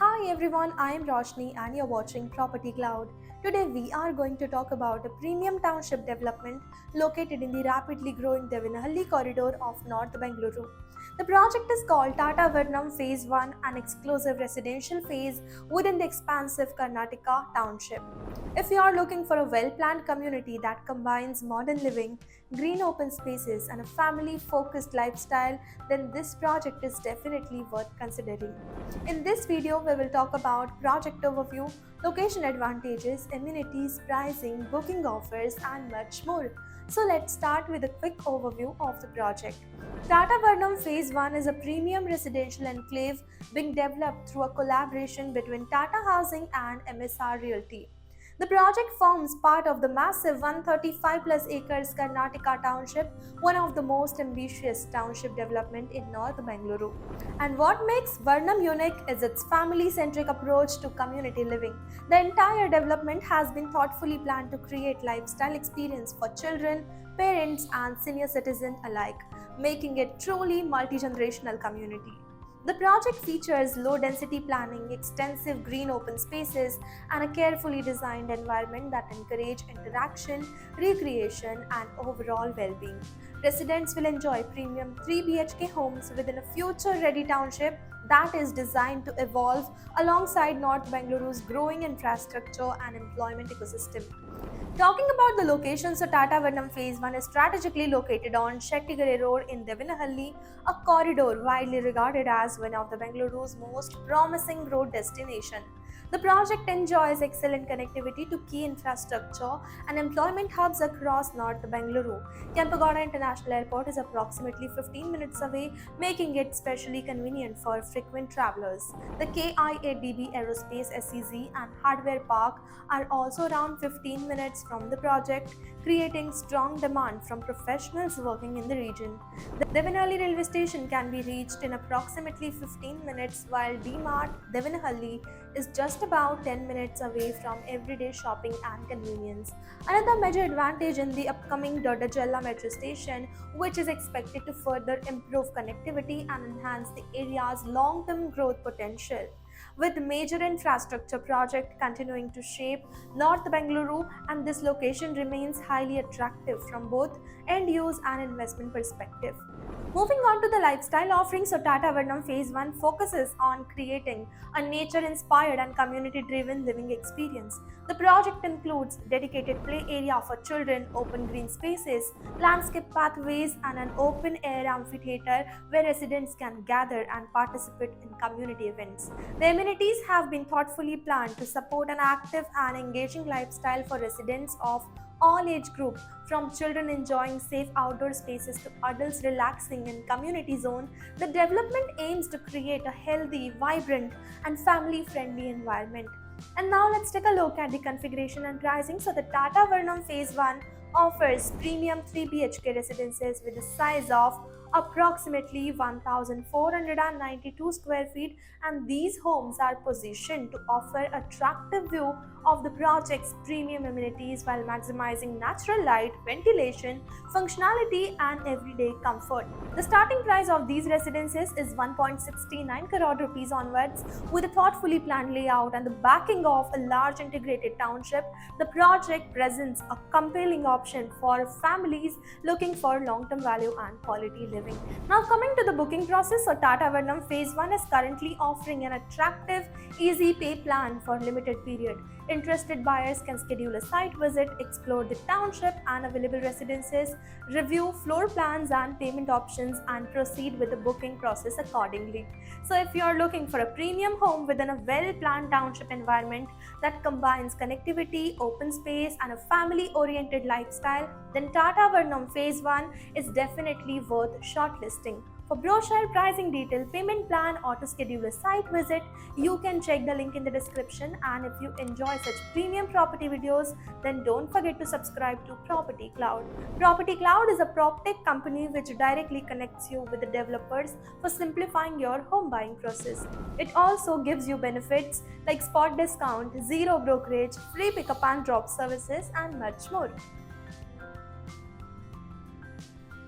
Hi everyone, I am Roshni and you're watching Property Cloud. Today we are going to talk about a premium township development located in the rapidly growing Devanahalli corridor of North Bengaluru. The project is called Tata Varnam Phase 1, an exclusive residential phase within the expansive Karnataka township. If you are looking for a well-planned community that combines modern living, green open spaces and a family-focused lifestyle, then this project is definitely worth considering. In this video, we will talk about project overview, location advantages, amenities, pricing, booking offers, and much more. So let's start with a quick overview of the project. Tata Varnam Phase 1 is a premium residential enclave being developed through a collaboration between Tata Housing and MSR Realty. The project forms part of the massive 135 plus acres Karnataka township, one of the most ambitious township development in North Bengaluru. And what makes Varnam unique is its family-centric approach to community living. The entire development has been thoughtfully planned to create lifestyle experience for children, parents and senior citizens alike, making it truly multi-generational community. The project features low-density planning, extensive green open spaces, and a carefully designed environment that encourage interaction, recreation, and overall well-being. Residents will enjoy premium 3 BHK homes within a future-ready township that is designed to evolve alongside North Bengaluru's growing infrastructure and employment ecosystem. Talking about the location, so Tata Varnam Phase 1 is strategically located on Shettigare Road in Devanahalli, a corridor widely regarded as one of the Bengaluru's most promising road destination. The project enjoys excellent connectivity to key infrastructure and employment hubs across North Bengaluru. Kempegowda International Airport is approximately 15 minutes away, making it specially convenient for frequent travelers. The KIADB Aerospace SEZ and Hardware Park are also around 15 minutes from the project, creating strong demand from professionals working in the region. The Devanahalli railway station can be reached in approximately 15 minutes, while D-Mart Devanahalli is just about 10 minutes away from everyday shopping and convenience. Another major advantage in the upcoming Dodajalla metro station, which is expected to further improve connectivity and enhance the area's long-term growth potential. With major infrastructure project continuing to shape North Bengaluru, and this location remains highly attractive from both end use and investment perspective. Moving on to the lifestyle offerings, so Tata Varnam Phase 1 focuses on creating a nature-inspired and community-driven living experience. The project includes dedicated play area for children, open green spaces, landscape pathways, and an open-air amphitheater where residents can gather and participate in community events. The amenities have been thoughtfully planned to support an active and engaging lifestyle for residents of all age group, from children enjoying safe outdoor spaces to adults relaxing in community zone. The development aims to create a healthy, vibrant and family-friendly environment. And now let's take a look at the configuration and pricing. So the Tata Varnam Phase 1 offers premium 3 BHK residences with a size of approximately 1492 square feet, and these homes are positioned to offer attractive view of the project's premium amenities while maximizing natural light, ventilation, functionality and everyday comfort. The starting price of these residences is 1.69 crore rupees onwards. With a thoughtfully planned layout and the backing of a large integrated township, the project presents a compelling option for families looking for long-term value and quality living. Now coming to the booking process, so Tata Varnam Phase 1 is currently offering an attractive easy pay plan for limited period. Interested buyers can schedule a site visit, explore the township and available residences, review floor plans and payment options, and proceed with the booking process accordingly. So if you are looking for a premium home within a well-planned township environment that combines connectivity, open space and a family-oriented lifestyle, then Tata Varnam Phase 1 is definitely worth shortlisting. For brochure, pricing detail, payment plan or to schedule a site visit, you can check the link in the description. And if you enjoy such premium property videos, then don't forget to subscribe to Property Cloud. Property Cloud is a PropTech company which directly connects you with the developers for simplifying your home buying process. It also gives you benefits like spot discount, zero brokerage, free pickup and drop services and much more.